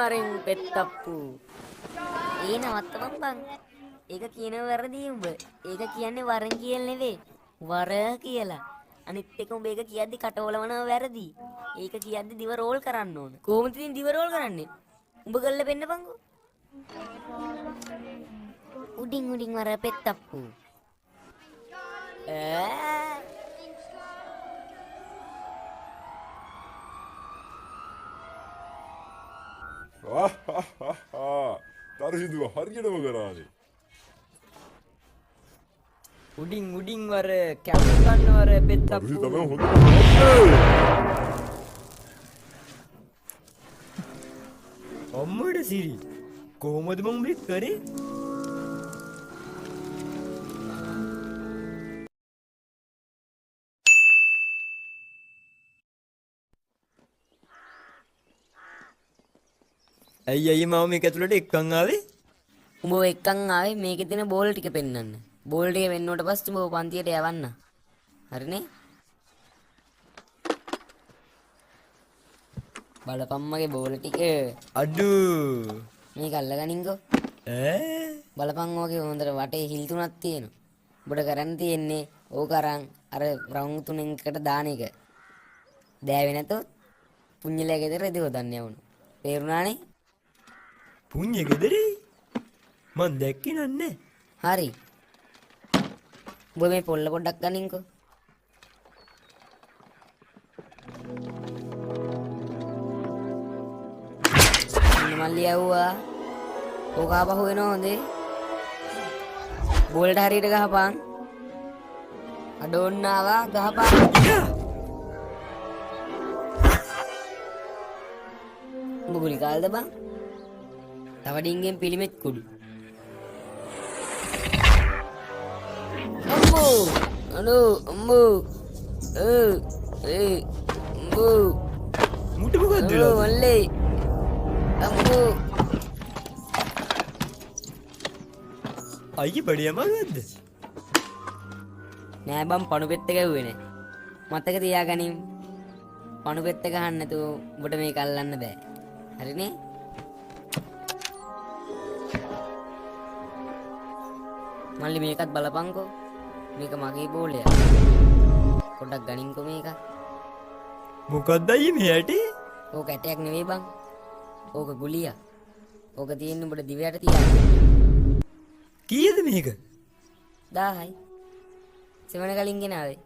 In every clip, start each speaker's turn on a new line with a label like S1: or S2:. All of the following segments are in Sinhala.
S1: මරෙන් පෙත්තප්පු. ඒ නවත්තපන් බං. ඒක කියනව වැරදි උඹ. ඒක කියන්නේ වරන් කියලා නෙවෙයි. වර කියලා. අනිත් එක උඹ ඒක කියද්දි කටවලවනව වැරදි. ඒක කියද්දි දිව රෝල් කරන්න ඕන. කොහොමද ඉතින් දිව රෝල් කරන්නේ? උඹ ගල්ල පෙන්නපන්කෝ. උඩින් වර පෙත්තප්පු.
S2: තර්හිදුව හරියටම කරානේ.
S3: උඩින් වර කැප් ගන්නවර පෙත්තප්පු.
S2: තමයි හොඳ.
S3: අම්මඩ සිරි කොහොමද මම මේක කරේ? ඇයි මම මේක ඇතුළට එක්කන් ආවේ?
S1: උඹ එක්කන් ආවේ මේකේ තියෙන බෝල් ටික පෙන්වන්න. බෝල් ටික වෙන්නුවට පස්සේ උඹ පන්තියට යවන්න. හරිනේ? බලපම්මගේ බෝල් ටික.
S3: අඩු
S1: මේක අල්ලගනින්කෝ. බලපන් ඕකේ හොඳට වටේ හිල් තුනක් තියෙනවා. ඔබට කරන්න තියෙන්නේ ඕක අරන් අර රවුම් තුනෙන් එකට දාන එක. දෑවේ නැතොත් පුඤ්ඤලයා ගෙදර රෙදි හොදන්න යවුණා. තේරුණානේ?
S3: පුඤ්ඤ ගෙදරේ මං දැක්කේ නන්නේ.
S1: හරි. ඔබ මේ පොල්ල පොඩ්ඩක් ගනින්කෝ. මල්ලි යවුවා. ඕක ආපහු වෙනවා හොඳේ. බෝලට හරියට ගහපන්. අඩෝන්න ආවා ගහපන්. උඹ ගුලි කාල්ද බං? තව ඩිංගෙන් පිළිමෙත් කුඩු. අම්මෝ අනෝ අම්මෝ අම්මෝ
S3: මුට මොකක්ද වෙලා?
S1: වල්ලේ අම්මෝ
S3: අයියේ බඩේ යමගද්ද?
S1: නෑ බං පණු පෙත්ත ගැව්වේ නෑ. මතක තියාගනින්. පණු පෙත්ත ගහන්න නැතුව උඹට මේක අල්ලන්න බෑ. හරිනේ? මල්ලි මේකත් බලපන්කෝ. මේක මගේ බෝලයක්. පොඩ්ඩක් ගනින්කෝ මේක.
S3: මොකක්ද අයියේ මේ ඇටේ?
S1: ඕක ඇටයක් නෙවෙයි බං. ඕක ගුලියක්. ඕක තියෙන්නේ උඹට දිවයට තියාගන්න.
S3: කීයද මේක?
S1: 1000යි. සෙවණ කලින් ගෙනාවේ.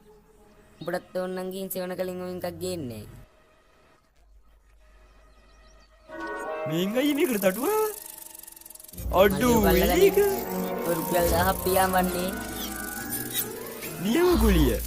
S1: උඹටත් ඕන නම් ගිහින් සෙවණ කලින් ඔය එකක් ගේන්නේ.
S3: මේන් අයියේ මේකට තටුවා? අඩු මේක
S1: රුපියල් 1000ක් පියාඹන්නේ.
S3: නියම ගුලිය.